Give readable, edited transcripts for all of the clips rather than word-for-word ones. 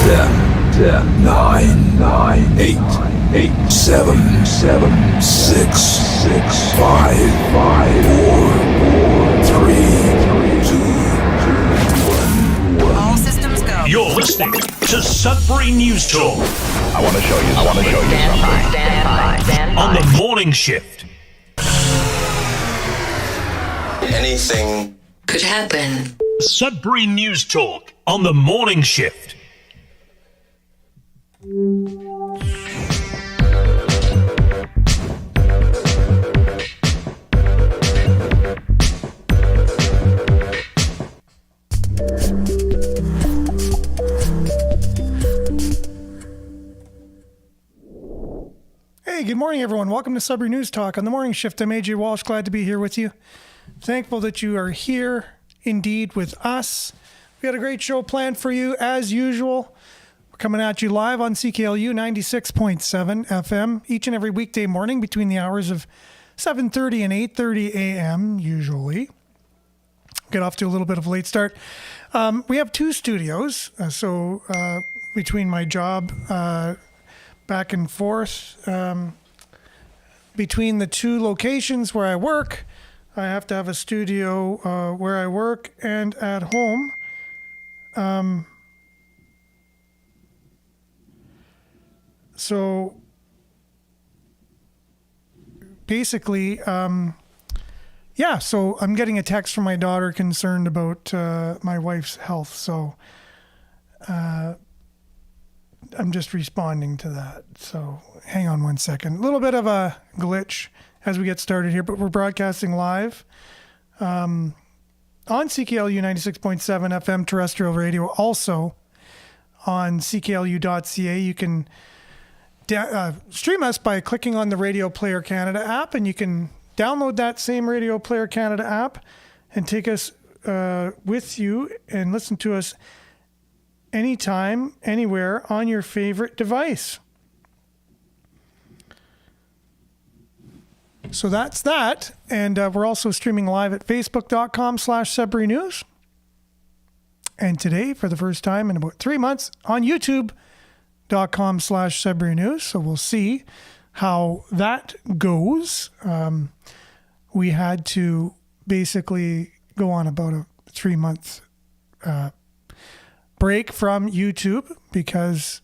10, 9, 8, 7, 6, 5, 4, 3, 2, 1. All systems go. You're listening to Sudbury News Talk. I want to show you something. Stand by. On the morning shift. Anything Could happen. Sudbury News Talk on the morning shift. Hey, good morning, everyone. Welcome to Sudbury News Talk on the morning shift. I'm AJ Walsh. Glad to be here with you. Thankful that you are here, indeed, with us. We got a great show planned for you, as usual. We're coming at you live on CKLU 96.7 FM each and every weekday morning between the hours of 7:30 and 8:30 a.m., usually. Get off to a little bit of a late start. We have two studios, so between my job back and forth between the two locations where I work, I have to have a studio where I work and at home. So basically, so I'm getting a text from my daughter concerned about my wife's health. So I'm just responding to that. So hang on one second. A little bit of a glitch as we get started here, but we're broadcasting live on CKLU 96.7 FM terrestrial radio. Also on CKLU.ca. You can stream us by clicking on the Radio Player Canada app, and you can download that same Radio Player Canada app and take us with you and listen to us anytime, anywhere on your favorite device. So that's that. And we're also streaming live at facebook.com/Sudbury News. And today, for the first time in about 3 months, on youtube.com/Sudbury News. So we'll see how that goes. We had to basically go on about a 3-month break from YouTube because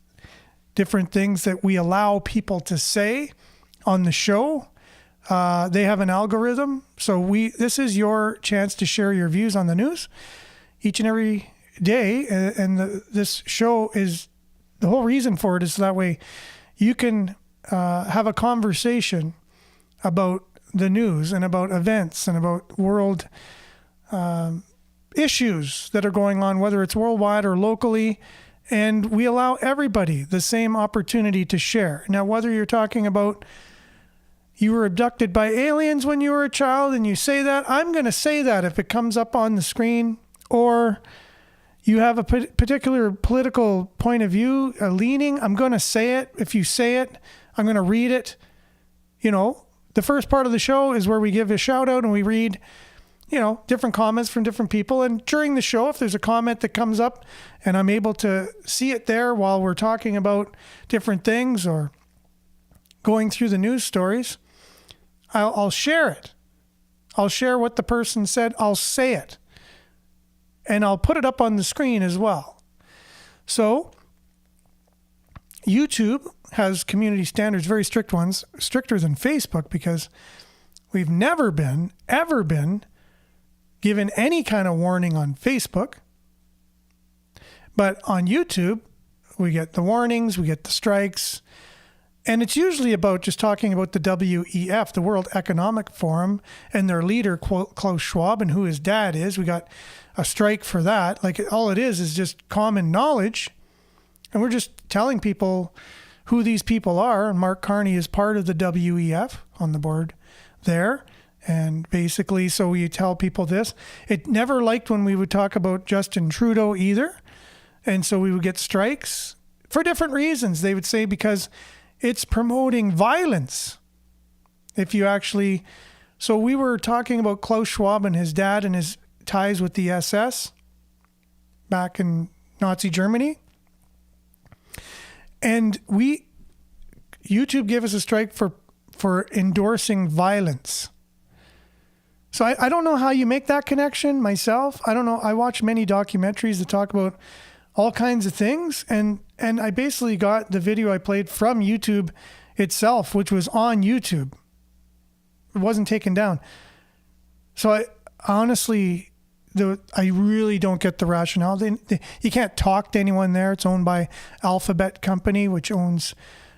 different things that we allow people to say on the show, they have an algorithm. So this is your chance to share your views on the news each and every day. And this show is, the whole reason for it is so that way you can have a conversation about the news and about events and about world issues that are going on, whether it's worldwide or locally, and we allow everybody the same opportunity to share. Now, whether you're talking about you were abducted by aliens when you were a child and you say that, I'm going to say that if it comes up on the screen, or you have a particular political point of view, a leaning, I'm going to say it. If you say it, I'm going to read it. You know, the first part of the show is where we give a shout out and we read different comments from different people. And during the show, if there's a comment that comes up and I'm able to see it there while we're talking about different things or going through the news stories, I'll share it. I'll share what the person said. I'll say it. And I'll put it up on the screen as well. So YouTube has community standards, very strict ones, stricter than Facebook, because we've never been, ever been given any kind of warning on Facebook. But on YouTube, we get the warnings, we get the strikes, and it's usually about just talking about the WEF, the World Economic Forum, and their leader, Klaus Schwab, and who his dad is. We got a strike for that. Like, all it is just common knowledge. And we're just telling people who these people are. And Mark Carney is part of the WEF on the board there. And basically, so we tell people this. It never liked when we would talk about Justin Trudeau either. And so we would get strikes for different reasons. They would say because it's promoting violence. If you actually, so we were talking about Klaus Schwab and his dad and his ties with the SS back in Nazi Germany. And YouTube gave us a strike for endorsing violence. So I don't know how you make that connection myself. I don't know. I watch many documentaries that talk about all kinds of things. And I basically got the video I played from YouTube itself, which was on YouTube. It wasn't taken down. So I honestly, I really don't get the rationale. You can't talk to anyone there. It's owned by Alphabet Company, which owns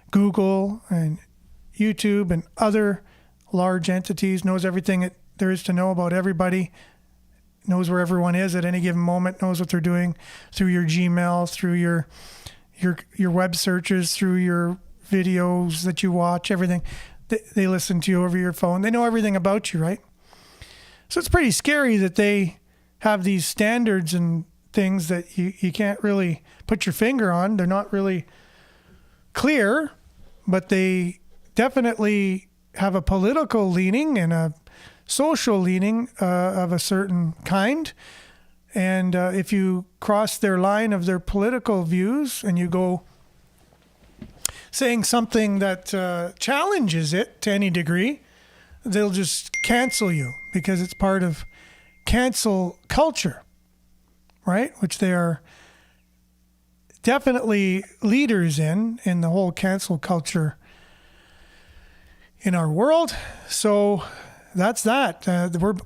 Google and YouTube and other large entities, knows everything there is to know about everybody, knows where everyone is at any given moment, knows what they're doing through your Gmail, through your web searches, through your videos that you watch, everything. They listen to you over your phone. They know everything about you, right? So it's pretty scary that they have these standards and things that you can't really put your finger on. They're not really clear, but they definitely have a political leaning and a social leaning of a certain kind. And if you cross their line of their political views and you go saying something that challenges it to any degree, they'll just cancel you because it's part of cancel culture, right? Which they are definitely leaders in the whole cancel culture in our world. So that's that.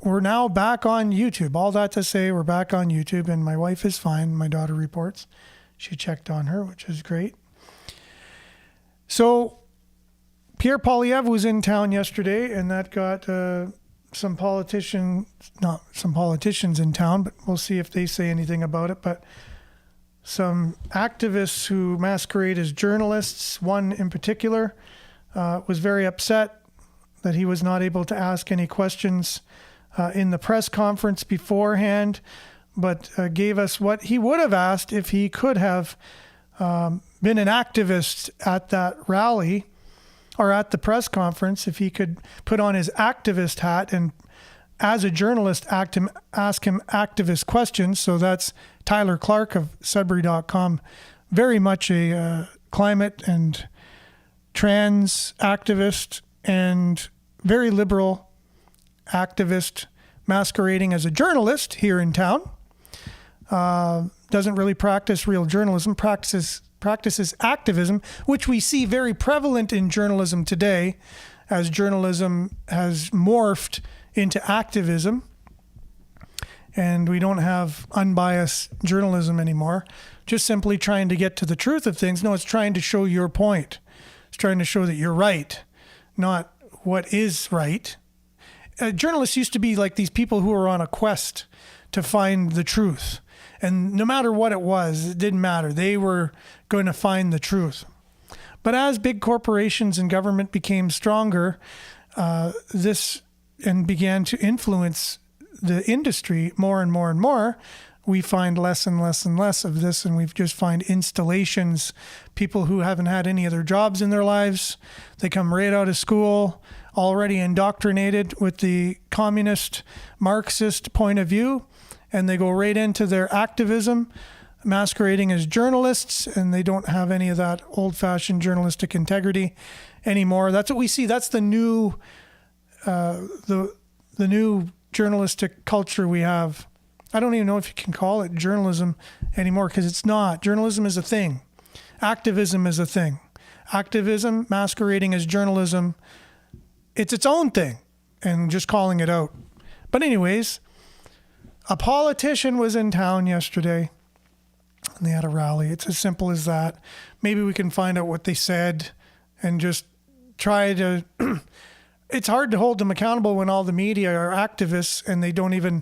We're now back on YouTube. All that to say, we're back on YouTube, and my wife is fine. My daughter reports she checked on her, which is great. So Pierre Poilievre was in town yesterday, and that got some politicians in town, but we'll see if they say anything about it. But some activists who masquerade as journalists, one in particular, was very upset that he was not able to ask any questions in the press conference beforehand, but gave us what he would have asked if he could have been an activist at that rally or at the press conference, if he could put on his activist hat and as a journalist ask him activist questions. So that's Tyler Clark of Sudbury.com, very much a climate and trans activist and very liberal activist masquerading as a journalist here in town. Doesn't really practice real journalism, practices activism, which we see very prevalent in journalism today as journalism has morphed into activism. And we don't have unbiased journalism anymore, just simply trying to get to the truth of things. No, it's trying to show your point. It's trying to show that you're right, not what is right. Journalists used to be like these people who were on a quest to find the truth. And no matter what it was, it didn't matter. They were going to find the truth. But as big corporations and government became stronger, and began to influence the industry more and more and more, we find less and less and less of this, and we just find installations, people who haven't had any other jobs in their lives. They come right out of school, already indoctrinated with the communist, Marxist point of view, and they go right into their activism, masquerading as journalists, and they don't have any of that old-fashioned journalistic integrity anymore. That's what we see. That's the new the new journalistic culture we have. I don't even know if you can call it journalism anymore, because it's not. Journalism is a thing. Activism is a thing. Activism masquerading as journalism, it's its own thing, and just calling it out. But anyways, a politician was in town yesterday, and they had a rally. It's as simple as that. Maybe we can find out what they said and just try to... It's hard to hold them accountable when all the media are activists and they don't even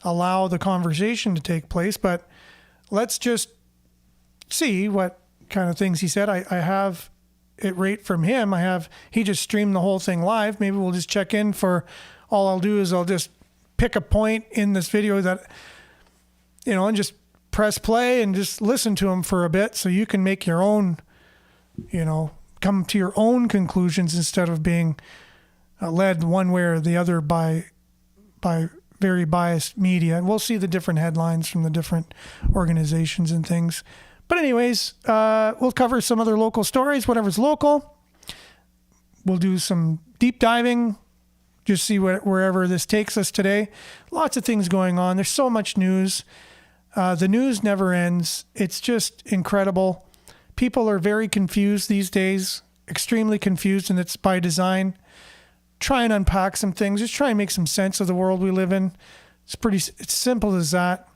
allow the conversation to take place. But let's just see what kind of things he said. I have it right from him. He just streamed the whole thing live. Maybe we'll just check in for, all I'll do is I'll just pick a point in this video that, and just press play and just listen to him for a bit so you can make your own, come to your own conclusions instead of being led one way or the other by very biased media. And we'll see the different headlines from the different organizations and things. But anyways, we'll cover some other local stories, whatever's local. We'll do some deep diving, just see wherever this takes us today. Lots of things going on. There's so much news. The news never ends. It's just incredible. People are very confused these days, extremely confused, and it's by design. Try and unpack some things. Just try and make some sense of the world we live in. It's simple as that.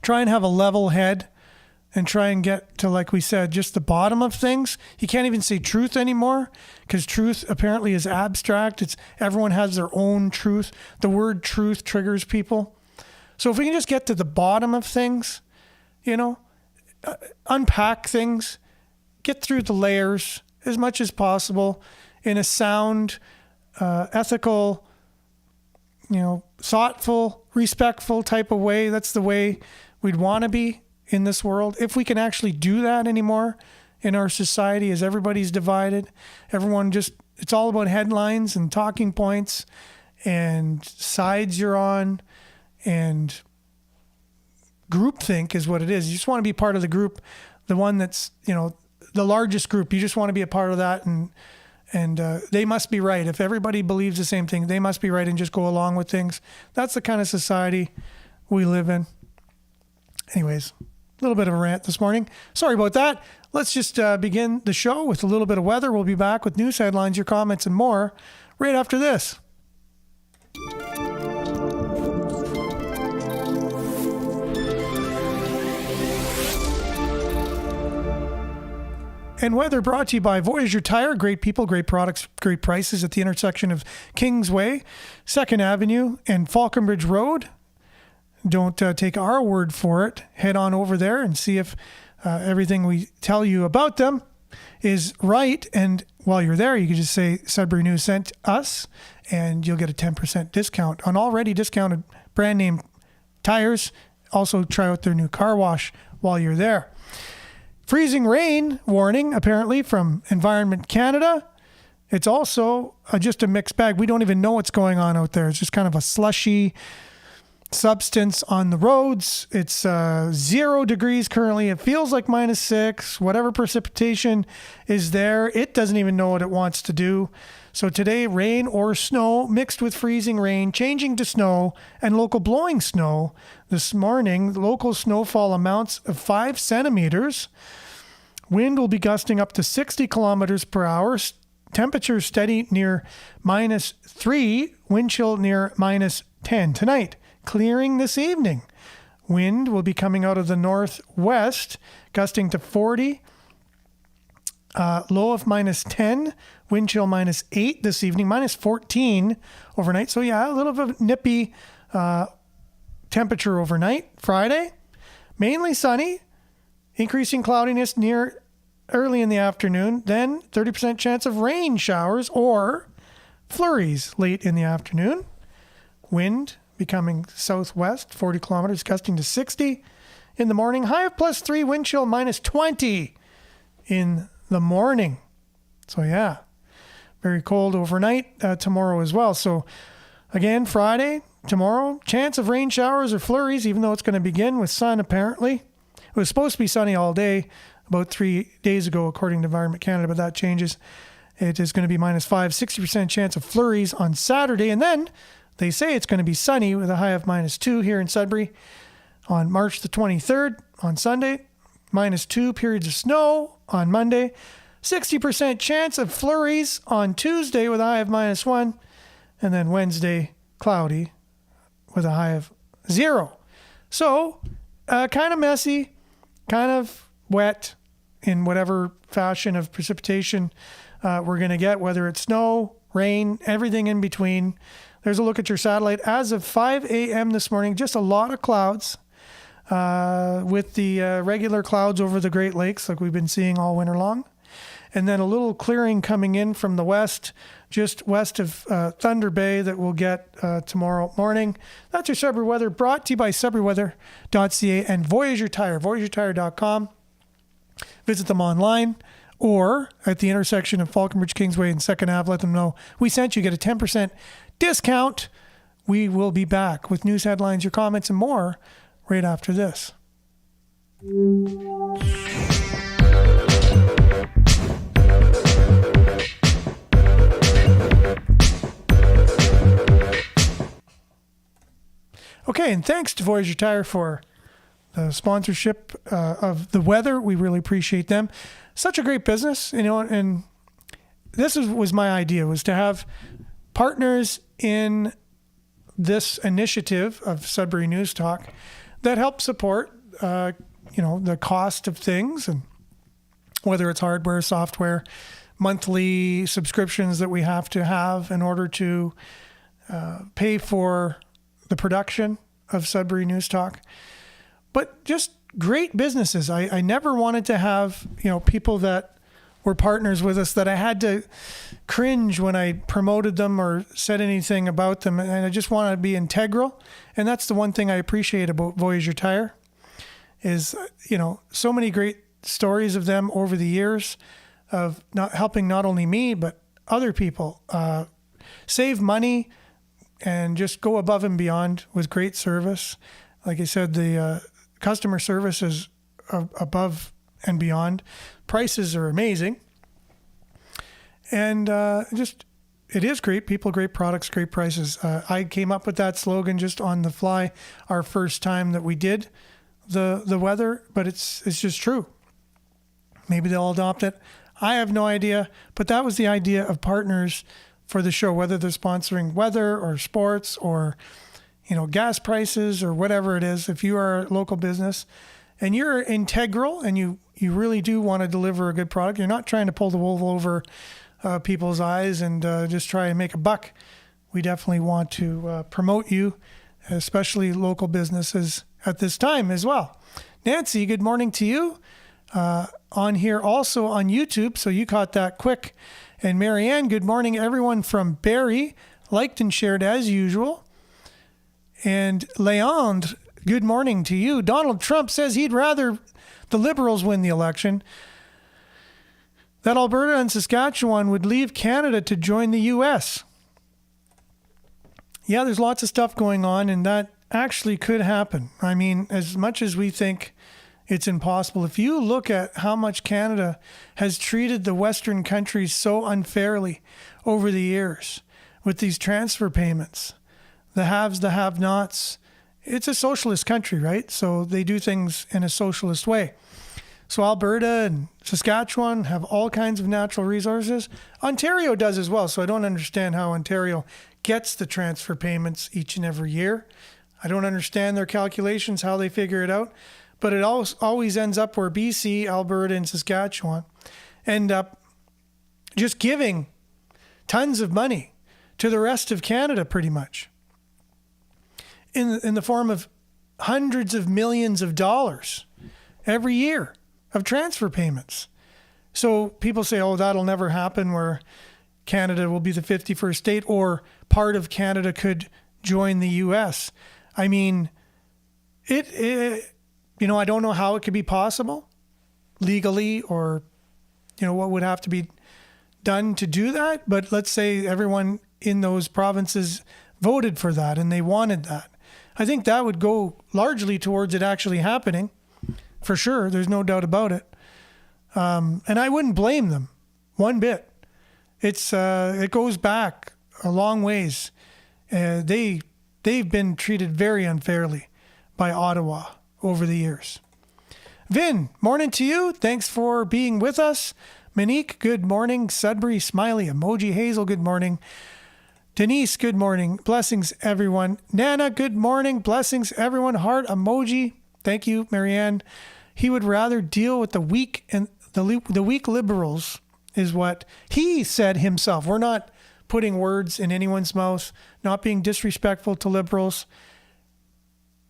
Try and have a level head and try and get to, like we said, just the bottom of things. You can't even say truth anymore because truth apparently is abstract. Everyone has their own truth. The word truth triggers people. So if we can just get to the bottom of things, unpack things, get through the layers as much as possible in a sound, ethical, thoughtful, respectful type of way. That's the way we'd want to be in this world. If we can actually do that anymore in our society, as everybody's divided, it's all about headlines and talking points and sides you're on, and groupthink is what it is. You just want to be part of the group, the one that's, the largest group. You just want to be a part of that, and they must be right. If everybody believes the same thing, they must be right, and just go along with things. That's the kind of society we live in. Anyways, a little bit of a rant this morning. Sorry about that. Let's just begin the show with a little bit of weather. We'll be back with news headlines, your comments, and more right after this. And weather brought to you by Voyager Tire. Great people, great products, great prices at the intersection of Kingsway, 2nd Avenue, and Falconbridge Road. Don't take our word for it. Head on over there and see if everything we tell you about them is right. And while you're there, you can just say Sudbury News sent us, and you'll get a 10% discount on already discounted brand name tires. Also, try out their new car wash while you're there. Freezing rain warning, apparently, from Environment Canada. It's also just a mixed bag. We don't even know what's going on out there. It's just kind of a slushy substance on the roads. It's 0 degrees currently. It feels like -6. Whatever precipitation is there, it doesn't even know what it wants to do. So today, rain or snow mixed with freezing rain, changing to snow and local blowing snow. This morning, local snowfall amounts of 5 centimeters. Wind will be gusting up to 60 kilometers per hour. Temperature steady near -3. Wind chill near -10 tonight. Clearing this evening. Wind will be coming out of the northwest, gusting to 40. Low of -10. Wind chill -8 this evening. -14 overnight. So yeah, a little bit of nippy temperature overnight. Friday, mainly sunny. Increasing cloudiness near early in the afternoon. Then 30% chance of rain showers or flurries late in the afternoon. Wind becoming southwest, 40 kilometers, gusting to 60 in the morning. High of +3, wind chill -20 in the morning. So yeah, very cold overnight tomorrow as well. So again, Friday, tomorrow, chance of rain showers or flurries, even though it's going to begin with sun apparently. It was supposed to be sunny all day about 3 days ago, according to Environment Canada, but that changes. It is going to be -5, 60% chance of flurries on Saturday. And then they say it's going to be sunny with a high of -2 here in Sudbury on March the 23rd on Sunday. -2 periods of snow on Monday. 60% chance of flurries on Tuesday with a high of -1. And then Wednesday, cloudy with a high of 0. So kind of messy, kind of wet in whatever fashion of precipitation we're going to get, whether it's snow, rain, everything in between. There's a look at your satellite. As of 5 a.m. this morning, just a lot of clouds with the regular clouds over the Great Lakes like we've been seeing all winter long. And then a little clearing coming in from the west, just west of Thunder Bay that we'll get tomorrow morning. That's your Sudbury weather, brought to you by SudburyWeather.ca and Voyager Tire, VoyagerTire.com. Visit them online or at the intersection of Falconbridge, Kingsway, and 2nd Ave. Let them know we sent you. Get a 10% discount. We will be back with news headlines, your comments, and more right after this. Okay, and thanks to Voyager Tire for the sponsorship of the weather. We really appreciate them. Such a great business, and was my idea, was to have partners in this initiative of Sudbury News Talk that help support, the cost of things, and whether it's hardware, software, monthly subscriptions that we have to have in order to pay for the production of Sudbury News Talk. But just great businesses. I never wanted to have, people that were partners with us that I had to cringe when I promoted them or said anything about them. And I just want to be integral. And that's the one thing I appreciate about Voyager Tire is, so many great stories of them over the years of not helping not only me, but other people save money and just go above and beyond with great service. Like I said, the customer service is above and beyond. Prices are amazing. And it is great people, great products, great prices. I came up with that slogan just on the fly our first time that we did the weather, but it's just true. Maybe they'll adopt it. I have no idea, but that was the idea of partners for the show, whether they're sponsoring weather or sports or, gas prices or whatever it is. If you are a local business and you're integral and you really do want to deliver a good product, you're not trying to pull the wool over people's eyes and just try and make a buck. We definitely want to promote you, especially local businesses at this time as well. Nancy, good morning to you. On here also on YouTube, so you caught that quick. And Marianne, good morning, everyone from Barrie, liked and shared as usual. And Leand, good morning to you. Donald Trump says he'd rather the Liberals win the election, that Alberta and Saskatchewan would leave Canada to join the U.S. Yeah, there's lots of stuff going on, and that actually could happen. I mean, as much as we think it's impossible, if you look at how much Canada has treated the Western countries so unfairly over the years with these transfer payments, the haves, the have-nots, it's a socialist country, right? So they do things in a socialist way. So Alberta and Saskatchewan have all kinds of natural resources. Ontario does as well. So I don't understand how Ontario gets the transfer payments each and every year. I don't understand their calculations, how they figure it out. But it always ends up where BC, Alberta, and Saskatchewan end up just giving tons of money to the rest of Canada, pretty much, in the form of hundreds of millions of dollars every year of transfer payments. So people say, oh, that'll never happen, where Canada will be the 51st state or part of Canada could join the U.S. I mean, I don't know how it could be possible legally, or, what would have to be done to do that. But let's say everyone in those provinces voted for that and they wanted that. I think that would go largely towards it actually happening, for sure. There's no doubt about it. And I wouldn't blame them one bit. It goes back a long ways. They've been treated very unfairly by Ottawa over the years. Vin, morning to you. Thanks for being with us. Monique, good morning. Sudbury, smiley emoji. Hazel, good morning. Denise, good morning. Blessings, everyone. Nana, good morning. Blessings, everyone. Heart emoji. Thank you, Marianne. He would rather deal with the weak, and the weak Liberals is what he said himself. We're not putting words in anyone's mouth, not being disrespectful to Liberals.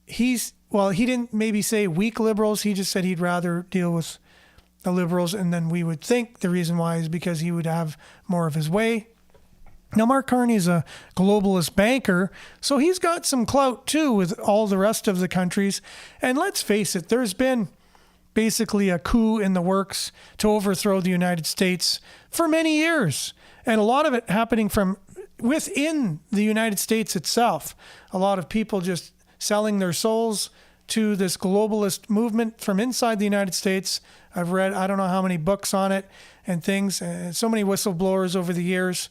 He didn't maybe say weak Liberals. He just said he'd rather deal with the Liberals. And then we would think the reason why is because he would have more of his way. Now, Mark Carney's a globalist banker, so he's got some clout too with all the rest of the countries. And let's face it, there's been basically a coup in the works to overthrow the United States for many years. And a lot of it happening from within the United States itself. A lot of people just selling their souls to this globalist movement from inside the United States. I've read I don't know how many books on it and things, and so many whistleblowers over the years.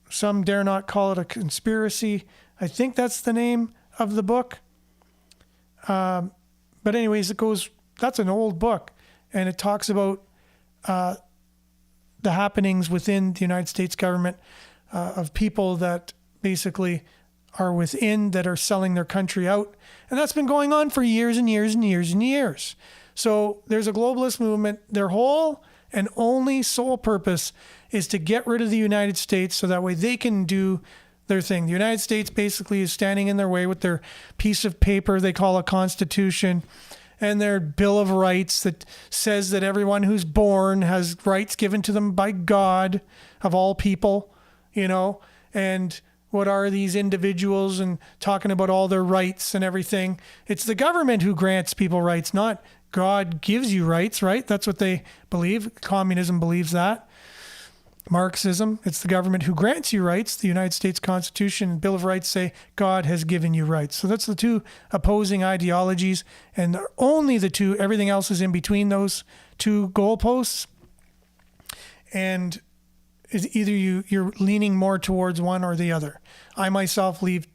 Some dare not call it a conspiracy. I think that's the name of the book. But anyways, that's an old book, and it talks about the happenings within the United States government of people that basically are within that are selling their country out. And that's been going on for years and years and years and years. So there's a globalist movement. Their whole and only sole purpose is to get rid of the United States so that way they can do their thing. The United States basically is standing in their way with their piece of paper they call a constitution and their Bill of Rights that says that everyone who's born has rights given to them by God of all people, and what are these individuals and talking about all their rights and everything. It's the government who grants people rights, not God gives you rights, right? That's what they believe. Communism believes that. Marxism, it's the government who grants you rights. The United States Constitution and Bill of Rights say God has given you rights. So that's the two opposing ideologies, and only the two. Everything else is in between those two goalposts. And either you're leaning more towards one or the other. I myself lead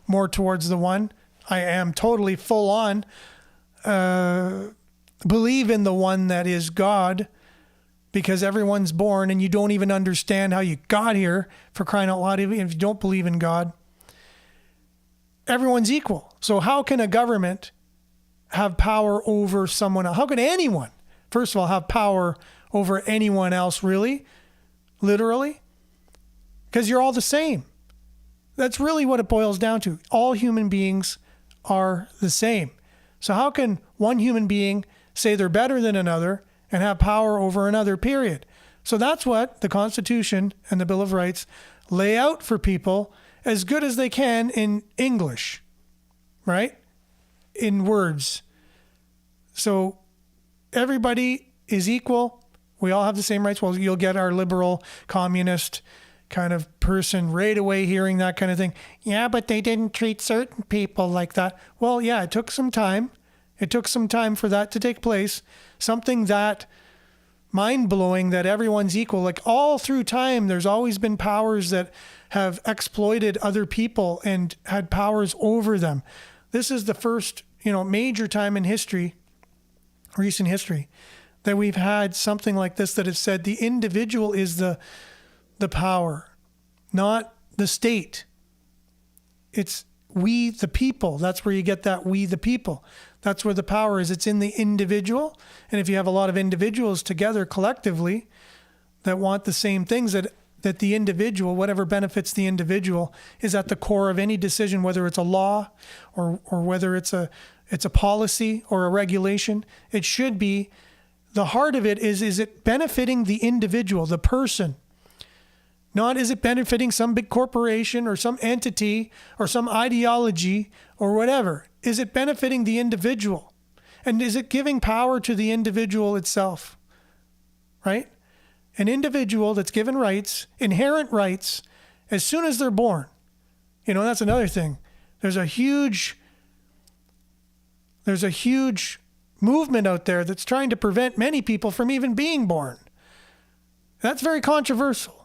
more towards the one. I am totally full on believe in the one that is God, because everyone's born and you don't even understand how you got here, for crying out loud. Even if you don't believe in God, everyone's equal. So how can a government have power over someone else? How can anyone, first of all, have power over anyone else, really? Literally? Because you're all the same. That's really what it boils down to. All human beings are the same. So how can one human being say they're better than another and have power over another, period? So that's what the Constitution and the Bill of Rights lay out for people as good as they can in English, right? In words. So everybody is equal. We all have the same rights. Well, you'll get our liberal communist kind of person right away hearing that kind of thing. Yeah, but they didn't treat certain people like that. Well, yeah, it took some time. It took some time for that to take place. Something that mind-blowing, that everyone's equal. Like all through time, there's always been powers that have exploited other people and had powers over them. This is the first, major time in history, recent history, that we've had something like this that has said the individual is the power, not the state. It's we the people. That's where you get that we the people. That's where the power is. It's in the individual. And if you have a lot of individuals together collectively that want the same things, that the individual, whatever benefits the individual, is at the core of any decision, whether it's a law or whether it's a policy or a regulation. It should be, the heart of it is it benefiting the individual, the person? Not is it benefiting some big corporation or some entity or some ideology or whatever. Is it benefiting the individual? And is it giving power to the individual itself? Right? An individual that's given rights, inherent rights, as soon as they're born. That's another thing. There's a huge movement out there that's trying to prevent many people from even being born. That's very controversial.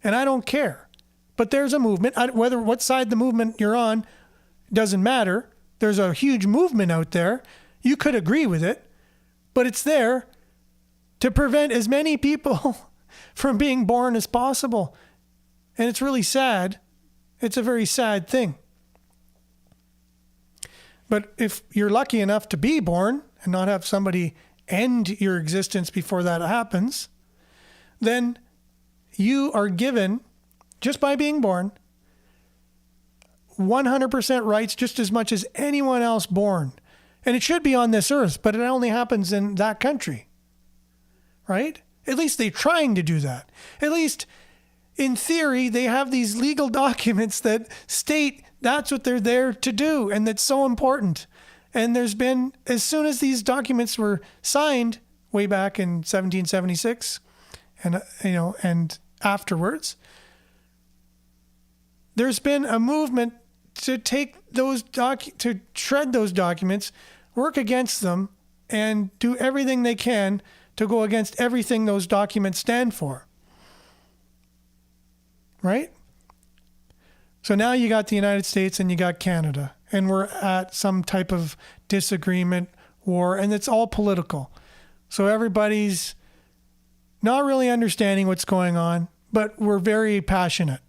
And I don't care. But there's a movement. Whether what side the movement you're on doesn't matter. There's a huge movement out there. You could agree with it, but it's there to prevent as many people from being born as possible. And it's really sad. It's a very sad thing. But if you're lucky enough to be born and not have somebody end your existence before that happens, then you are given, just by being born, 100% rights just as much as anyone else born. And it should be on this earth, but it only happens in that country. Right? At least they're trying to do that. At least in theory, they have these legal documents that state that's what they're there to do, and that's so important. And there's been, as soon as these documents were signed way back in 1776, and afterwards, there's been a movement take those to shred those documents, work against them, and do everything they can to go against everything those documents stand for. Right? So now you got the United States and you got Canada, and we're at some type of disagreement, war, and it's all political. So everybody's not really understanding what's going on, but we're very passionate.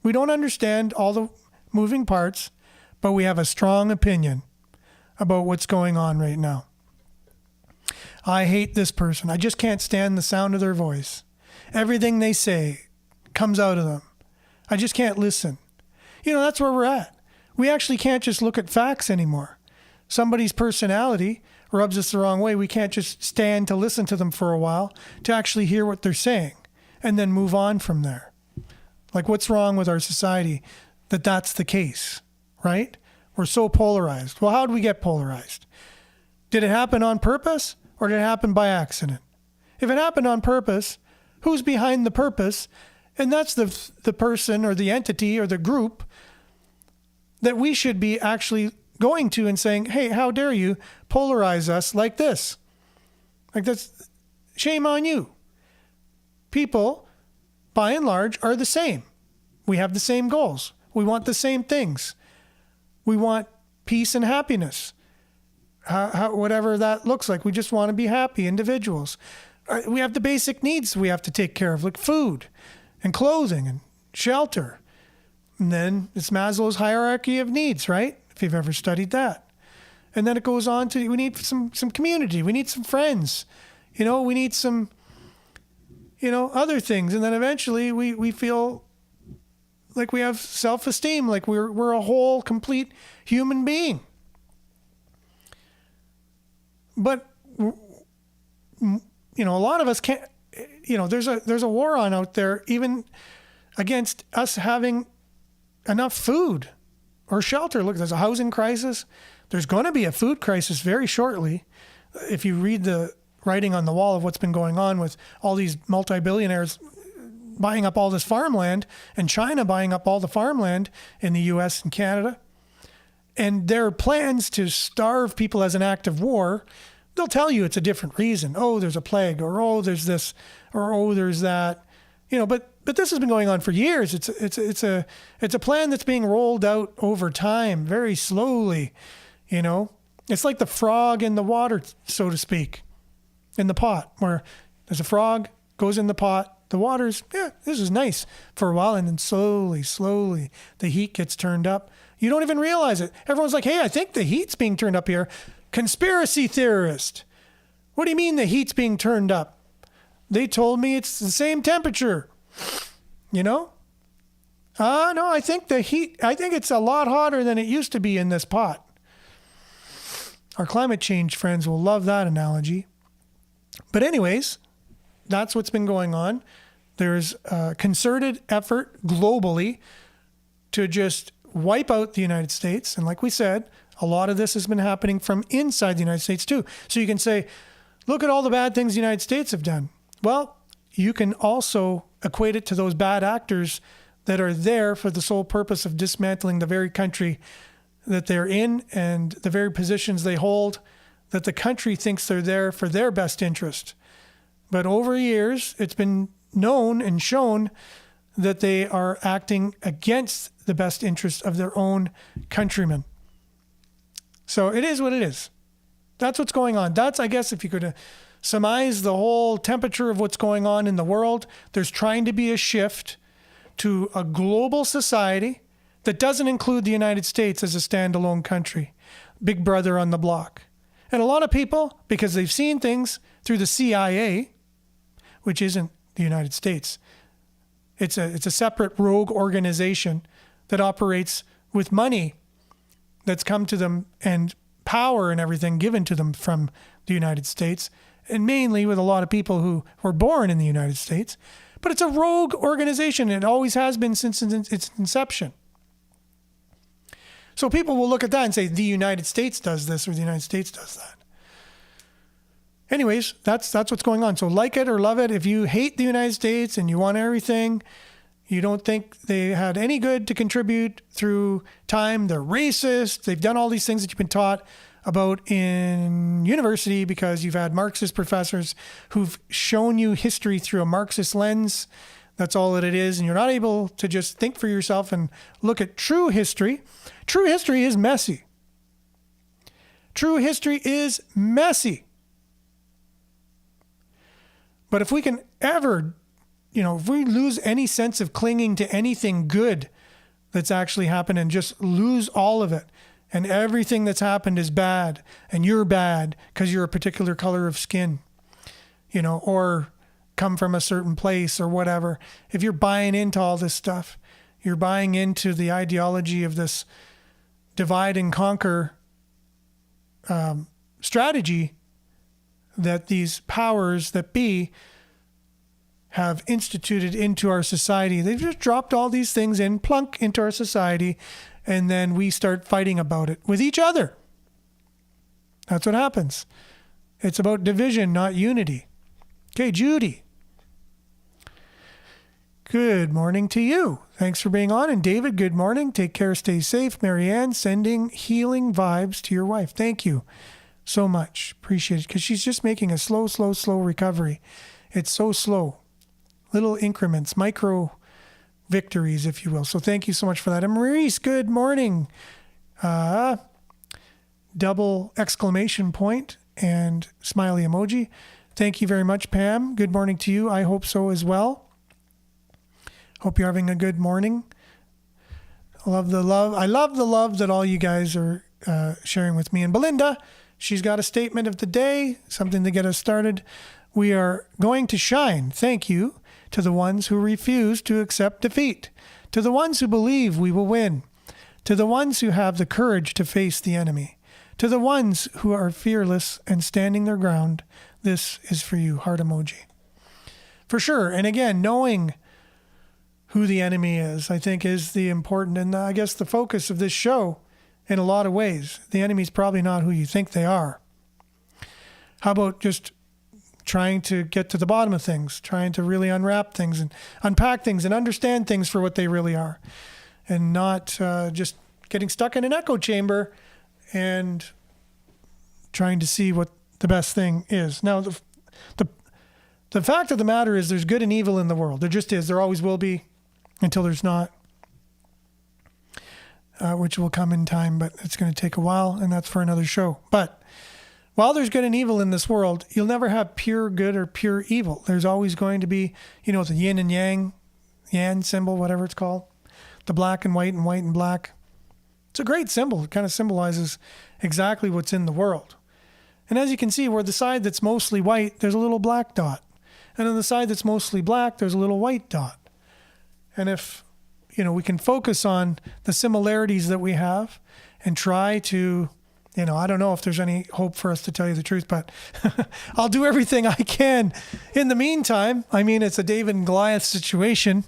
We don't understand all the moving parts, but we have a strong opinion about what's going on right now. I hate this person. I just can't stand the sound of their voice. Everything they say comes out of them. I just can't listen. That's where we're at. We actually can't just look at facts anymore. Somebody's personality rubs us the wrong way. We can't just stand to listen to them for a while to actually hear what they're saying and then move on from there. Like, what's wrong with our society that that's the case, right? We're so polarized. Well, how did we get polarized? Did it happen on purpose or did it happen by accident? If it happened on purpose, who's behind the purpose? And that's the person or the entity or the group that we should be actually going to and saying, hey, how dare you polarize us like this? Like, that's shame on you. People, by and large, are the same. We have the same goals. We want the same things. We want peace and happiness. Whatever that looks like. We just want to be happy individuals. We have the basic needs we have to take care of, like food and clothing and shelter. And then it's Maslow's hierarchy of needs, right? If you've ever studied that. And then it goes on to, we need some community. We need some friends. We need some, other things. And then eventually we feel like we have self-esteem, like we're a whole, complete human being. But, a lot of us can't, there's a war on out there, even against us having enough food or shelter. Look, there's a housing crisis. There's going to be a food crisis very shortly. If you read the writing on the wall of what's been going on with all these multi-billionaires buying up all this farmland and China buying up all the farmland in the US and Canada, and their plans to starve people as an act of war, they'll tell you it's a different reason. Oh, there's a plague, or oh, there's this, or oh, there's that. But this has been going on for years. It's a plan that's being rolled out over time, very slowly. It's like the frog in the water, so to speak, in the pot, where there's a frog, goes in the pot, the water's, this is nice for a while, and then slowly, the heat gets turned up. You don't even realize it. Everyone's like, hey, I think the heat's being turned up here. Conspiracy theorist. What do you mean the heat's being turned up? They told me it's the same temperature. No, I think it's a lot hotter than it used to be in this pot. Our climate change friends will love that analogy. But anyways, that's what's been going on. There's a concerted effort globally to just wipe out the United States. And like we said, a lot of this has been happening from inside the United States too. So you can say, look at all the bad things the United States have done. Well, you can also equate it to those bad actors that are there for the sole purpose of dismantling the very country that they're in and the very positions they hold, that the country thinks they're there for their best interest. But over years, it's been known and shown that they are acting against the best interest of their own countrymen. So it is what it is. That's what's going on. That's, I guess, if you could surmise the whole temperature of what's going on in the world, there's trying to be a shift to a global society that doesn't include the United States as a standalone country, big brother on the block. And a lot of people, because they've seen things through the CIA, which isn't the United States, it's a separate rogue organization that operates with money that's come to them and power and everything given to them from the United States, and mainly with a lot of people who were born in the United States. But it's a rogue organization. It always has been since its inception. So people will look at that and say, the United States does this or the United States does that. Anyways, that's what's going on. So like it or love it. If you hate the United States and you want everything, You don't think they had any good to contribute through time. They're racist. They've done all these things that you've been taught about in university because you've had Marxist professors who've shown you history through a Marxist lens. That's all that it is. And you're not able to just think for yourself and look at true history. True history is messy. True history is messy. But if we can ever, if we lose any sense of clinging to anything good that's actually happened and just lose all of it, and everything that's happened is bad, and you're bad because you're a particular color of skin, or come from a certain place or whatever. If you're buying into all this stuff, you're buying into the ideology of this divide and conquer strategy that these powers that be have instituted into our society. They've just dropped all these things in, plunk into our society, and then we start fighting about it with each other. That's what happens. It's about division, not unity. Okay, Judy. Good morning to you. Thanks for being on. And David, good morning. Take care, stay safe. Marianne, sending healing vibes to your wife. Thank you so much. Appreciate it. Because she's just making a slow recovery. It's so slow. Little increments, micro victories, if you will. So thank you so much for that. And Maurice, good morning. Double exclamation point and smiley emoji. Thank you very much, Pam. Good morning to you. I hope so as well. Hope you're having a good morning. I love the love that all you guys are sharing with me. And Belinda, she's got a statement of the day, something to get us started. We are going to shine. Thank you to the ones who refuse to accept defeat, to the ones who believe we will win, to the ones who have the courage to face the enemy, to the ones who are fearless and standing their ground. This is for you, heart emoji. For sure. And again, knowing who the enemy is, I think, is the important and I guess the focus of this show in a lot of ways. The enemy's probably not who you think they are. How about just trying to get to the bottom of things, trying to really unwrap things and unpack things and understand things for what they really are, and not just getting stuck in an echo chamber and trying to see what the best thing is. Now, the fact of the matter is there's good and evil in the world. There just is. There always will be until there's not, which will come in time, but it's going to take a while, and that's for another show. But while there's good and evil in this world, you'll never have pure good or pure evil. There's always going to be, the yin and yang, yan symbol, whatever it's called, the black and white and black. It's a great symbol. It kind of symbolizes exactly what's in the world. And as you can see, where the side that's mostly white, there's a little black dot. And on the side that's mostly black, there's a little white dot. And if, we can focus on the similarities that we have and try to, I don't know if there's any hope for us, to tell you the truth, but I'll do everything I can in the meantime. I mean, it's a David and Goliath situation,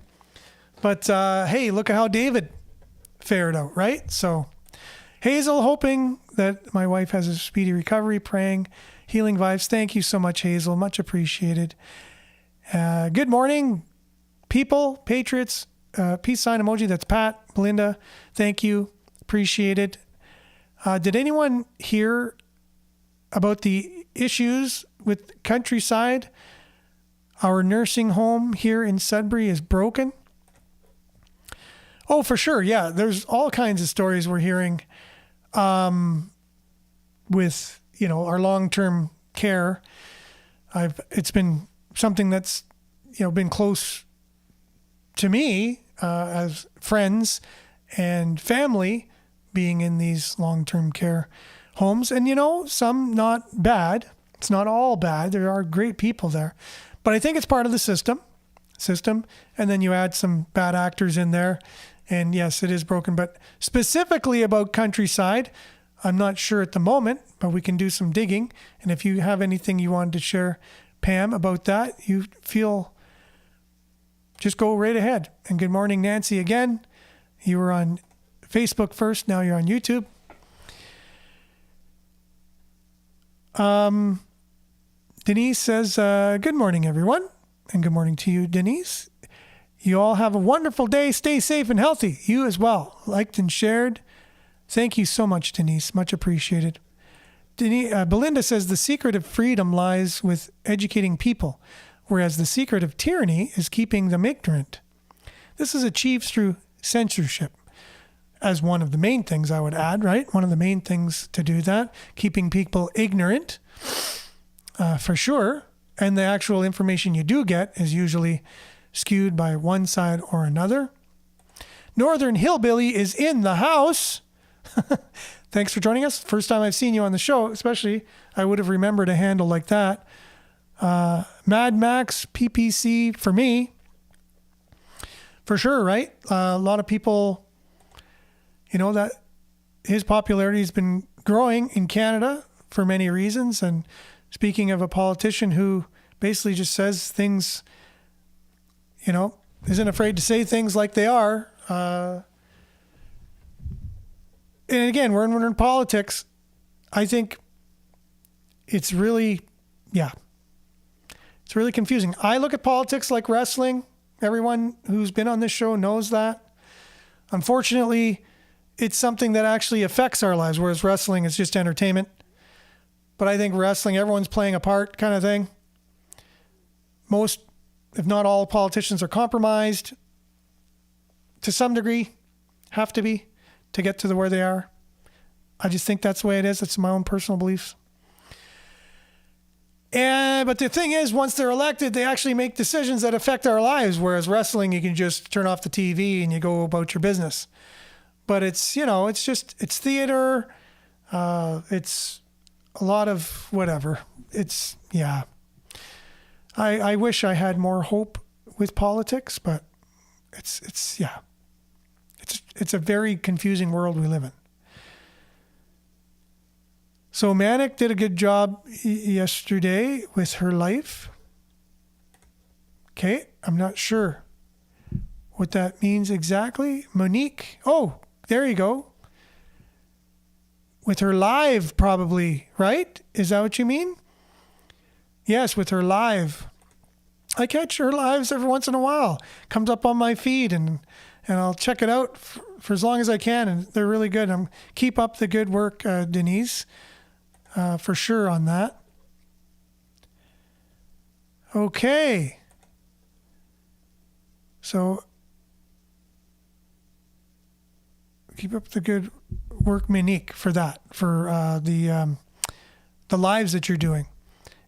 but hey, look at how David fared out, right? So Hazel, hoping that my wife has a speedy recovery, praying, healing vibes. Thank you so much, Hazel. Much appreciated. Good morning, people, patriots, peace sign emoji. That's Pat, Belinda. Thank you. Appreciate it. Did anyone hear about the issues with Countryside? Our nursing home here in Sudbury is broken. Oh, for sure. Yeah, there's all kinds of stories we're hearing with, our long-term care. It's been something that's, been close to me as friends and family, being in these long-term care homes. And, some not bad. It's not all bad. There are great people there. But I think it's part of the system. And then you add some bad actors in there. And yes, it is broken. But specifically about Countryside, I'm not sure at the moment, but we can do some digging. And if you have anything you wanted to share, Pam, about that, you feel, just go right ahead. And good morning, Nancy, again. You were on Facebook first, now you're on YouTube. Denise says, good morning, everyone. And good morning to you, Denise. You all have a wonderful day. Stay safe and healthy. You as well. Liked and shared. Thank you so much, Denise. Much appreciated. Belinda says the secret of freedom lies with educating people, whereas the secret of tyranny is keeping them ignorant. This is achieved through censorship, as one of the main things I would add, right? One of the main things to do that, keeping people ignorant, for sure. And the actual information you do get is usually skewed by one side or another. Northern Hillbilly is in the house. Thanks for joining us. First time I've seen you on the show, especially I would have remembered a handle like that. Mad Max PPC for me, for sure, right? A lot of people, that his popularity has been growing in Canada for many reasons. And speaking of a politician who basically just says things, isn't afraid to say things like they are. And again, we're in politics. I think it's really confusing. I look at politics like wrestling. Everyone who's been on this show knows that. Unfortunately, it's something that actually affects our lives, whereas wrestling is just entertainment. But I think wrestling, everyone's playing a part kind of thing. Most, if not all, politicians are compromised to some degree, have to be, to get to where they are. I just think that's the way it is. It's my own personal beliefs. But the thing is, once they're elected, they actually make decisions that affect our lives. Whereas wrestling, you can just turn off the TV and you go about your business. But it's, it's theater. It's a lot of whatever. It's, I wish I had more hope with politics, but it's a very confusing world we live in. So Manic did a good job yesterday with her life. Okay, I'm not sure what that means exactly. Monique, oh, there you go. With her live, probably, right? Is that what you mean? Yes, with her live. I catch her lives every once in a while. Comes up on my feed and I'll check it out for as long as I can. And they're really good. Keep up the good work, Denise, for sure on that. Okay. So keep up the good work, Monique, for that, for the lives that you're doing.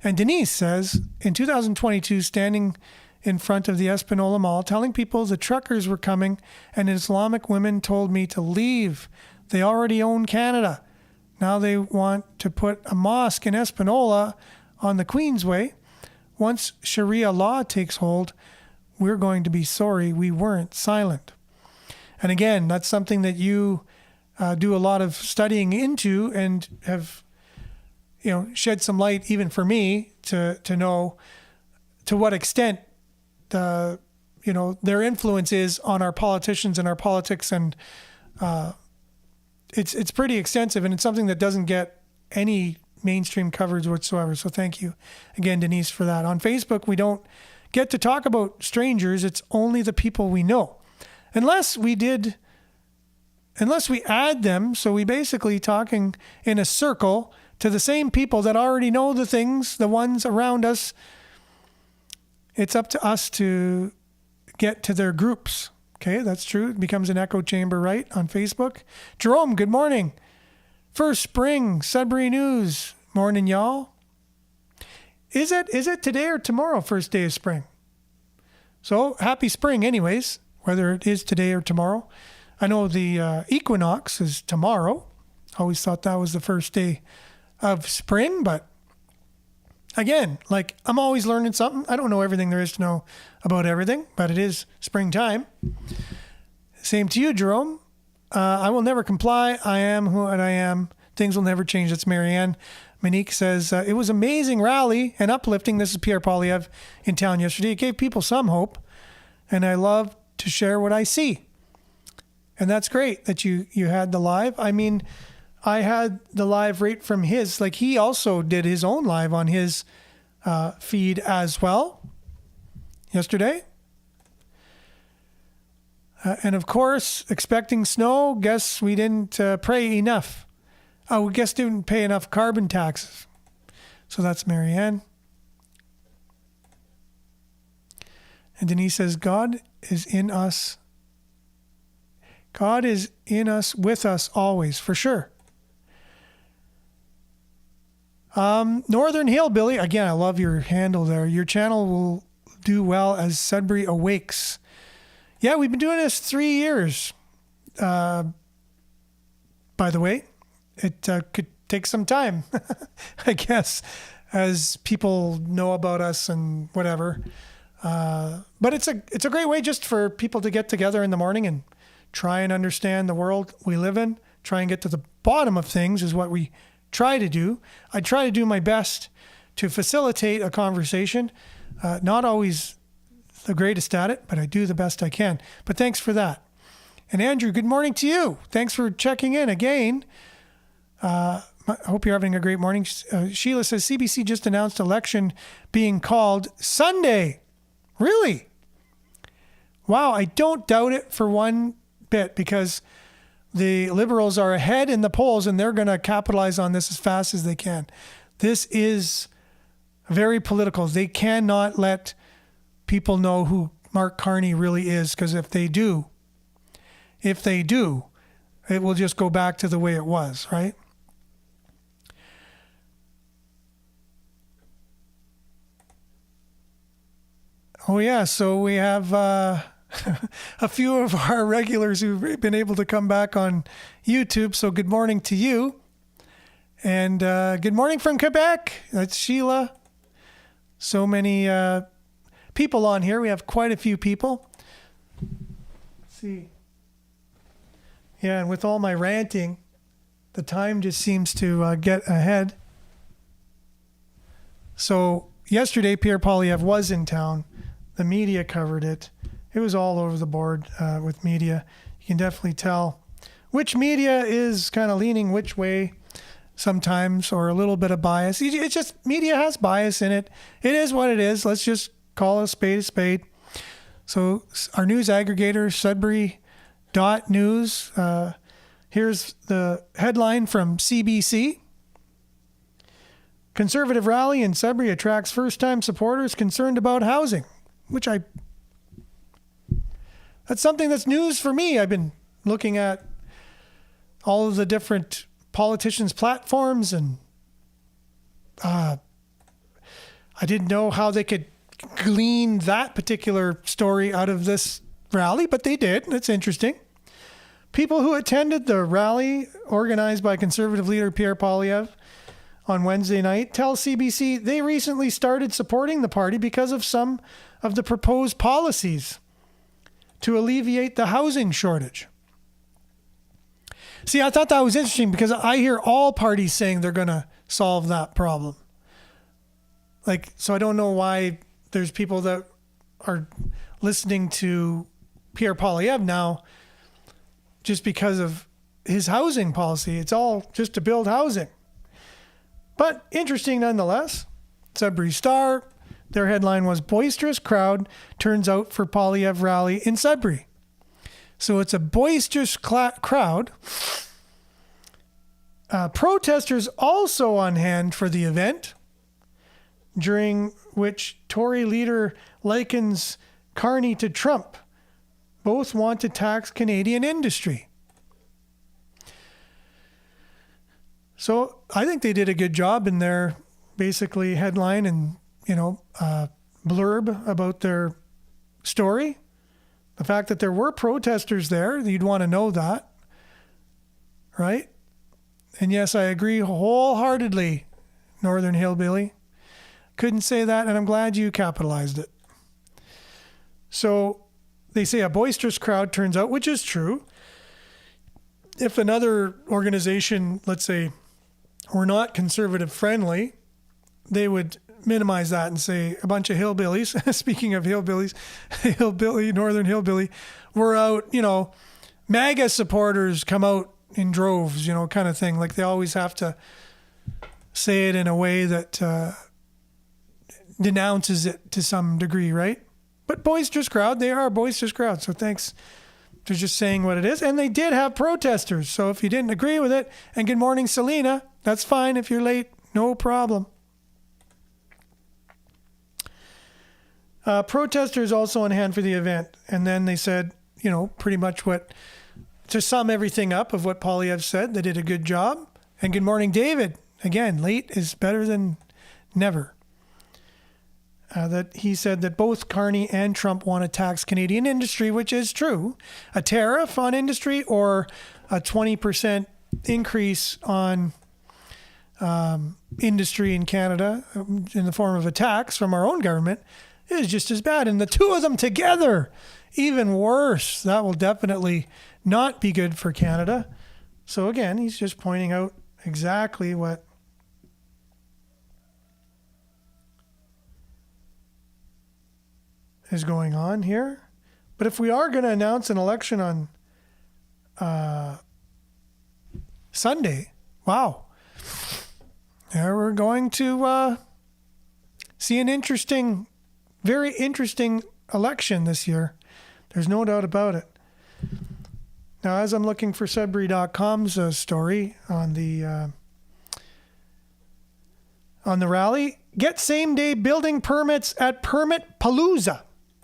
And Denise says, in 2022, standing in front of the Espanola Mall, telling people the truckers were coming and Islamic women told me to leave. They already own Canada. Now they want to put a mosque in Espanola on the Queensway. Once Sharia law takes hold, we're going to be sorry we weren't silent. And again, that's something that you do a lot of studying into and have, shed some light even for me to know to what extent their influence is on our politicians and our politics. And it's pretty extensive, and it's something that doesn't get any mainstream coverage whatsoever. So thank you again, Denise, for that. On Facebook, we don't get to talk about strangers. It's only the people we know. Unless we add them, so we basically talking in a circle to the same people that already know the things, the ones around us. It's up to us to get to their groups. Okay, that's true. It becomes an echo chamber, right, on Facebook. Jerome, good morning. First spring, Sudbury News. Morning, y'all. Is it today or tomorrow, first day of spring? So, happy spring anyways, whether it is today or tomorrow. I know the equinox is tomorrow. Always thought that was the first day of spring, but again, I'm always learning something. I don't know everything there is to know about everything, but it is springtime. Same to you, Jerome. I will never comply. I am who I am. Things will never change. That's Marianne. Monique says, it was amazing rally and uplifting. This is Pierre Polyev in town yesterday. It gave people some hope, and I love to share what I see. And that's great that you had the live. I mean, I had the live right from his, he also did his own live on his feed as well yesterday. And of course, expecting snow, guess we didn't pray enough. We guess didn't pay enough carbon taxes. So that's Marianne. And Denise says, God is in us. God is in us, with us always, for sure. Northern Hillbilly, again, I love your handle there. Your channel will do well as Sudbury awakes. Yeah, we've been doing this 3 years. By the way, it could take some time, I guess, as people know about us and whatever. But it's a great way just for people to get together in the morning and try and understand the world we live in. Try and get to the bottom of things is what we try to do. I try to do my best to facilitate a conversation. Not always the greatest at it, but I do the best I can. But thanks for that. And Andrew, good morning to you. Thanks for checking in again. I hope you're having a great morning. Sheila says CBC just announced election being called Sunday. Really? Wow, I don't doubt it for one bit because the Liberals are ahead in the polls and they're going to capitalize on this as fast as they can. This is very political. They cannot let people know who Mark Carney really is because if they do, it will just go back to the way it was, right? Oh, yeah. So we have a few of our regulars who've been able to come back on YouTube. So good morning to you. And good morning from Quebec. That's Sheila. So many people on here. We have quite a few people. Let's see. Yeah, and with all my ranting, the time just seems to get ahead. So yesterday, Pierre Poilievre was in town. The media covered it. It was all over the board with media. You can definitely tell which media is kind of leaning which way sometimes, or a little bit of bias. It's just media has bias in it. It is what it is. Let's just call a spade a spade. So our news aggregator, Sudbury.news. Here's the headline from CBC. Conservative rally in Sudbury attracts first-time supporters concerned about housing. That's something that's news for me. I've been looking at all of the different politicians' platforms, and I didn't know how they could glean that particular story out of this rally, but they did. It's interesting. People who attended the rally organized by Conservative leader Pierre Poilievre on Wednesday night tell CBC they recently started supporting the party because of some of the proposed policies to alleviate the housing shortage. See, I thought that was interesting because I hear all parties saying they're going to solve that problem. So I don't know why there's people that are listening to Pierre Poilievre now just because of his housing policy. It's all just to build housing. But interesting nonetheless. Sudbury Star, their headline was Boisterous Crowd Turns Out for Poilievre Rally in Sudbury. So it's a boisterous crowd. Protesters also on hand for the event, during which Tory leader likens Carney to Trump. Both want to tax Canadian industry. So I think they did a good job in their basically headline and, blurb about their story. The fact that there were protesters there, you'd want to know that, right? And yes, I agree wholeheartedly, Northern Hillbilly. Couldn't say that, and I'm glad you capitalized it. So they say a boisterous crowd turns out, which is true. If another organization, let's say, were not conservative friendly, they would minimize that and say a bunch of hillbillies, speaking of hillbillies, Northern Hillbilly, were out, MAGA supporters come out in droves, kind of thing. Like they always have to say it in a way that denounces it to some degree, right? But boisterous crowd, they are a boisterous crowd. So thanks They're just saying what it is. And they did have protesters. So if you didn't agree with it, and good morning, Selena, that's fine if you're late. No problem. Protesters also on hand for the event. And then they said, pretty much to sum everything up of what Polyev said, they did a good job. And good morning, David. Again, late is better than never. That he said that both Carney and Trump want to tax Canadian industry, which is true. A tariff on industry or a 20% increase on industry in Canada in the form of a tax from our own government is just as bad. And the two of them together, even worse. That will definitely not be good for Canada. So again, he's just pointing out exactly what is going on here. But if we are going to announce an election on Sunday, wow. There we're going to see an interesting, very interesting election this year. There's no doubt about it. Now, as I'm looking for Sudbury.com's story on the rally, get same-day building permits at Permit Palooza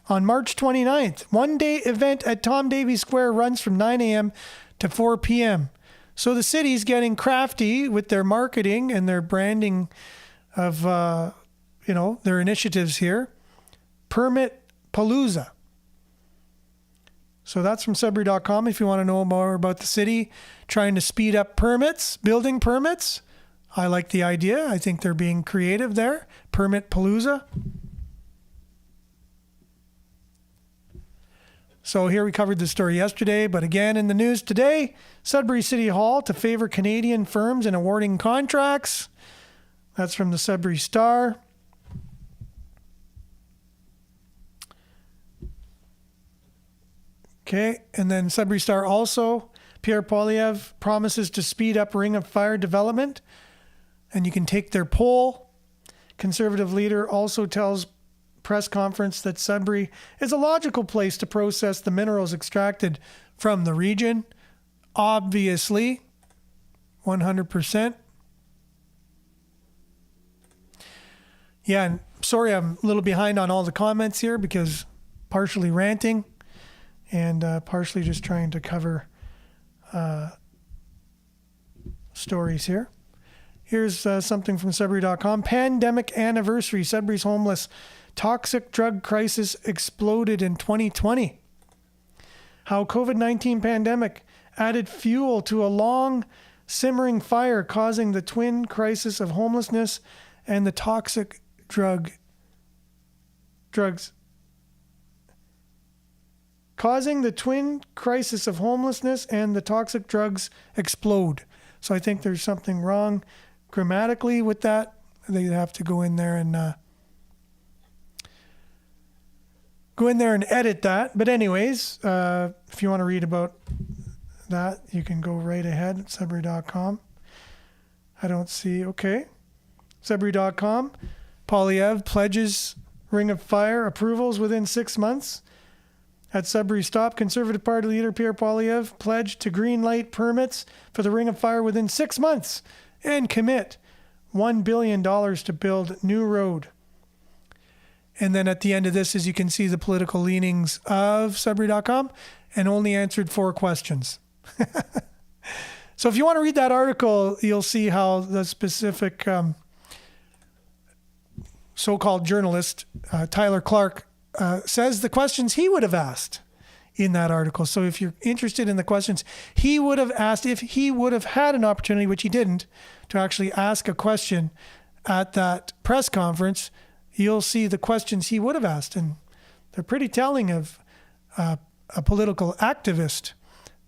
on March 29th. One-day event at Tom Davies Square runs from 9 a.m. to 4 p.m. So the city's getting crafty with their marketing and their branding of, their initiatives here. Permit Palooza. So that's from Sudbury.com if you want to know more about the city trying to speed up permits, building permits. I like the idea. I think they're being creative there. Permit Palooza. So here we covered the story yesterday, but again in the news today, Sudbury City Hall to favor Canadian firms in awarding contracts. That's from the Sudbury Star. Okay, and then Sudbury Star also, Pierre Poilievre promises to speed up Ring of Fire development, and you can take their poll. Conservative leader also tells press conference that Sudbury is a logical place to process the minerals extracted from the region. Obviously, 100%. Yeah, and sorry I'm a little behind on all the comments here because partially ranting and partially just trying to cover stories here. Here's something from Sudbury.com. Pandemic anniversary. Sudbury's homeless toxic drug crisis exploded in 2020. How COVID-19 pandemic added fuel to a long simmering fire, causing the twin crisis of homelessness and the toxic drugs. Causing the twin crisis of homelessness and the toxic drugs explode. So I think there's something wrong grammatically with that. They have to go in there and edit that. But anyways, if you want to read about that, you can go right ahead at Sudbury.com. I don't see. Okay. Sudbury.com. Poilievre pledges Ring of Fire approvals within 6 months. At Sudbury Stop, Conservative Party leader Pierre Poilievre pledged to greenlight permits for the Ring of Fire within 6 months and commit $1 billion to build new road. And then at the end of this, as you can see, the political leanings of Sudbury.com, and only answered 4 questions. So if you want to read that article, you'll see how the specific so-called journalist, Tyler Clark, says the questions he would have asked in that article. So if you're interested in the questions he would have asked, if he would have had an opportunity, which he didn't, to actually ask a question at that press conference, you'll see the questions he would have asked. And they're pretty telling of a political activist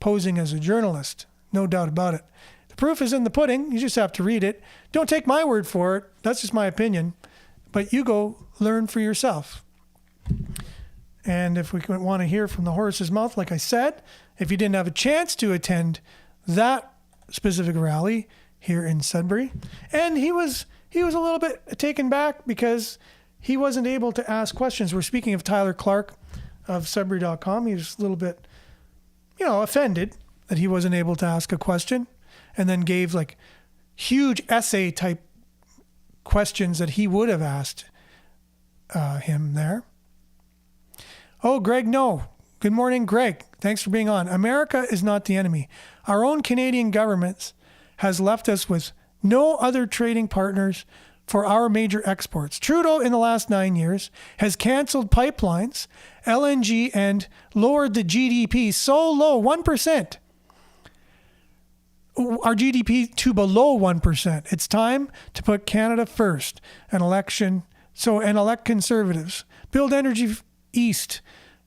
posing as a journalist. No doubt about it. The proof is in the pudding. You just have to read it. Don't take my word for it. That's just my opinion. But you go learn for yourself. And if we want to hear from the horse's mouth, like I said, if you didn't have a chance to attend that specific rally here in Sudbury, and he was a little bit taken back because he wasn't able to ask questions. We're speaking of Tyler Clark of Sudbury.com. He was a little bit offended that he wasn't able to ask a question, and then gave like huge essay type questions that he would have asked him there. Oh, Greg, no. Good morning, Greg. Thanks for being on. America is not the enemy. Our own Canadian government has left us with no other trading partners for our major exports. Trudeau, in the last 9 years, has canceled pipelines, LNG, and lowered the GDP so low, 1%. Our GDP to below 1%. It's time to put Canada first. And elect Conservatives. Build Energy East,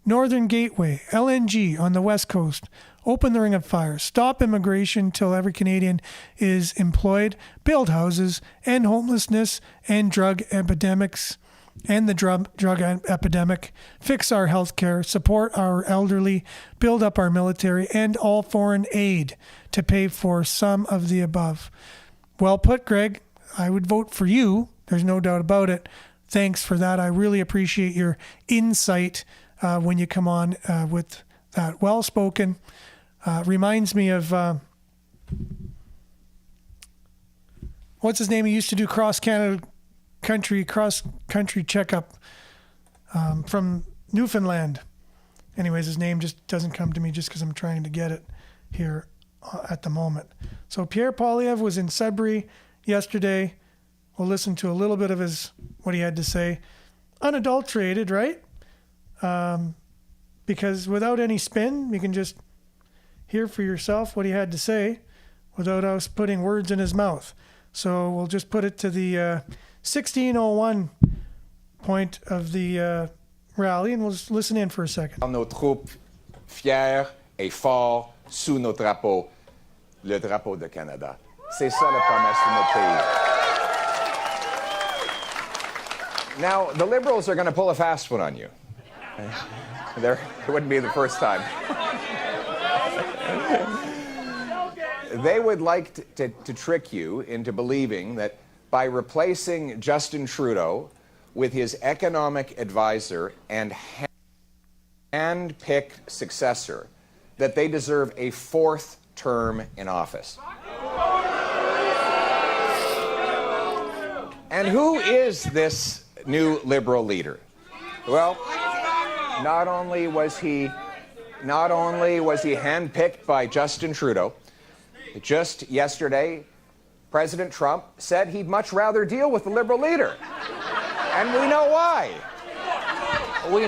Northern Gateway, LNG on the West Coast. Open the Ring of Fire. Stop immigration till every Canadian is employed. Build houses. End homelessness and drug epidemics and the drug epidemic. Fix our health care. Support our elderly. Build up our military. End all foreign aid to pay for some of the above. Well put, Greg. I would vote for you. There's no doubt about it. Thanks for that. I really appreciate your insight when you come on with that. Well-spoken. Reminds me of, what's his name? He used to do cross-country checkup from Newfoundland. Anyways, his name just doesn't come to me just because I'm trying to get it here at the moment. So Pierre Poilievre was in Sudbury yesterday. We'll listen to a little bit of what he had to say. Unadulterated, right? Because without any spin, you can just hear for yourself what he had to say without us putting words in his mouth. So we'll just put it to the 1601 point of the rally, and we'll just listen in for a second. Nos troupes fiers et forts sous nos drapeaux, le drapeau de Canada. C'est ça la promesse de notre pays. Now, the Liberals are going to pull a fast one on you. It wouldn't be the first time. They would like to trick you into believing that by replacing Justin Trudeau with his economic advisor and hand-picked successor, that they deserve a fourth term in office. And who is this new Liberal leader? Well, not only was he handpicked by Justin Trudeau, just yesterday, President Trump said he'd much rather deal with the Liberal leader. And we know why. We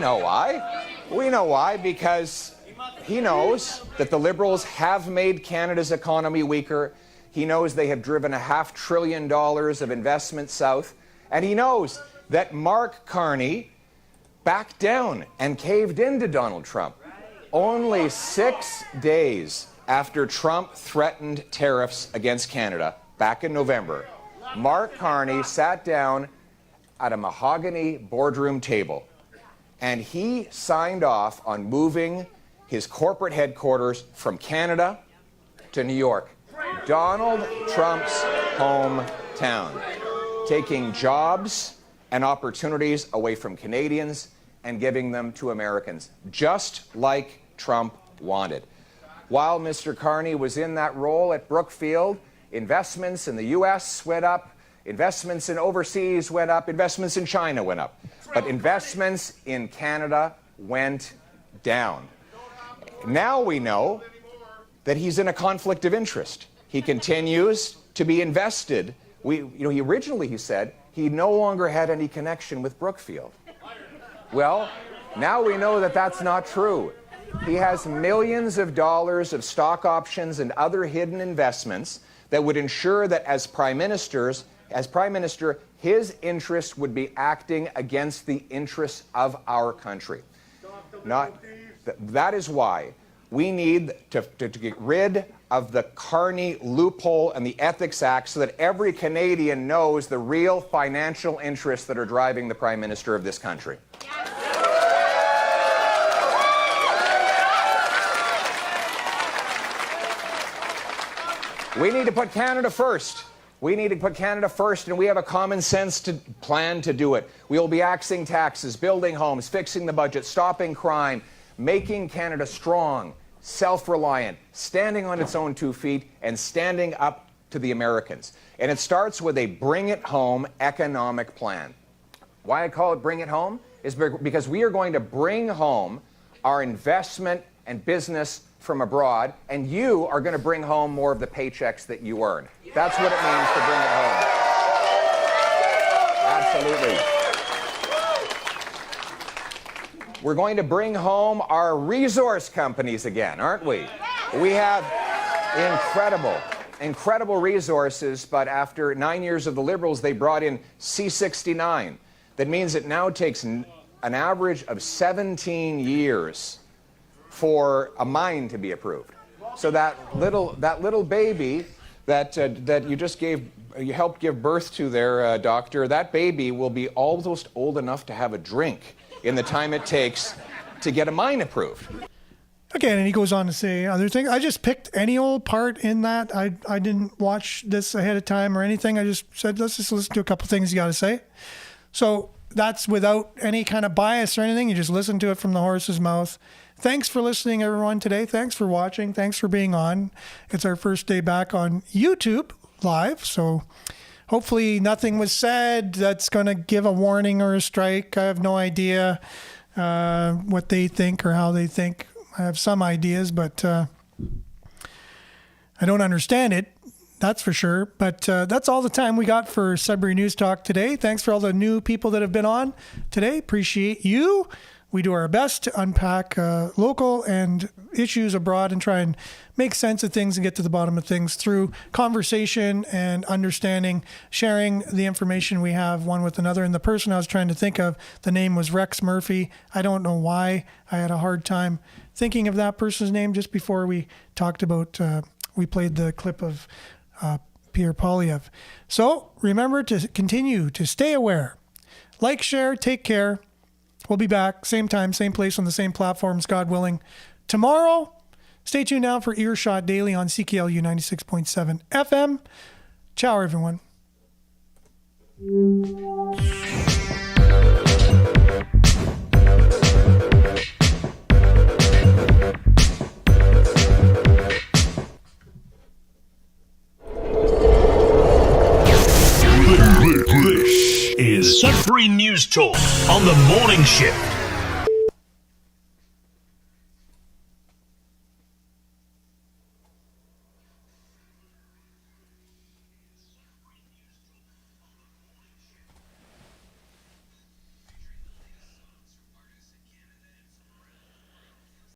know why because he knows that the Liberals have made Canada's economy weaker. He knows they have driven $500 billion of investment south. And he knows that Mark Carney backed down and caved into Donald Trump only 6 days after Trump threatened tariffs against Canada back in November. Mark Carney sat down at a mahogany boardroom table and he signed off on moving his corporate headquarters from Canada to New York, Donald Trump's hometown, taking jobs and opportunities away from Canadians and giving them to Americans, just like Trump wanted. While Mr. Carney was in that role at Brookfield, investments in the U.S. went up, investments in overseas went up, investments in China went up, but investments in Canada went down. Now we know that he's in a conflict of interest. He continues to be invested. He said he no longer had any connection with Brookfield. Well, now we know that that's not true. He has millions of dollars of stock options and other hidden investments that would ensure that as Prime Minister, his interests would be acting against the interests of our country. That is why we need to get rid of the Carney loophole and the Ethics Act so that every Canadian knows the real financial interests that are driving the Prime Minister of this country. We need to put Canada first. And we have a common sense plan to do it. We will be axing taxes, building homes, fixing the budget, stopping crime, making Canada strong, self-reliant, standing on its own 2 feet, and standing up to the Americans. And it starts with a bring it home economic plan. Why I call it bring it home is because we are going to bring home our investment and business from abroad, and you are going to bring home more of the paychecks that you earn. That's what it means to bring it home. Absolutely. We're going to bring home our resource companies again, aren't we? We have incredible resources, but after 9 years of the Liberals, they brought in C-69. That means it now takes an average of 17 years for a mine to be approved. So that little baby that you helped give birth to there, doctor, that baby will be almost old enough to have a drink in the time it takes to get a mine approved. Again, and he goes on to say other things. I just picked any old part in that. I didn't watch this ahead of time or anything. I just said, let's just listen to a couple things you got to say. So that's without any kind of bias or anything. You just listen to it from the horse's mouth. Thanks for listening, everyone, today. Thanks for watching. Thanks for being on. It's our first day back on YouTube live, so hopefully nothing was said that's going to give a warning or a strike. I have no idea what they think or how they think. I have some ideas, but I don't understand it. That's for sure. But that's all the time we got for Sudbury News Talk today. Thanks for all the new people that have been on today. Appreciate you. We do our best to unpack local and issues abroad and try and make sense of things and get to the bottom of things through conversation and understanding, sharing the information we have one with another. And the person I was trying to think of, the name was Rex Murphy. I don't know why. I had a hard time thinking of that person's name just before we talked about, we played the clip of Pierre Polyev. So remember to continue to stay aware. Like, share, take care. We'll be back, same time, same place, on the same platforms, God willing, tomorrow. Stay tuned now for Earshot Daily on CKLU 96.7 FM. Ciao, everyone. This is Sudbury News Talk on the morning shift.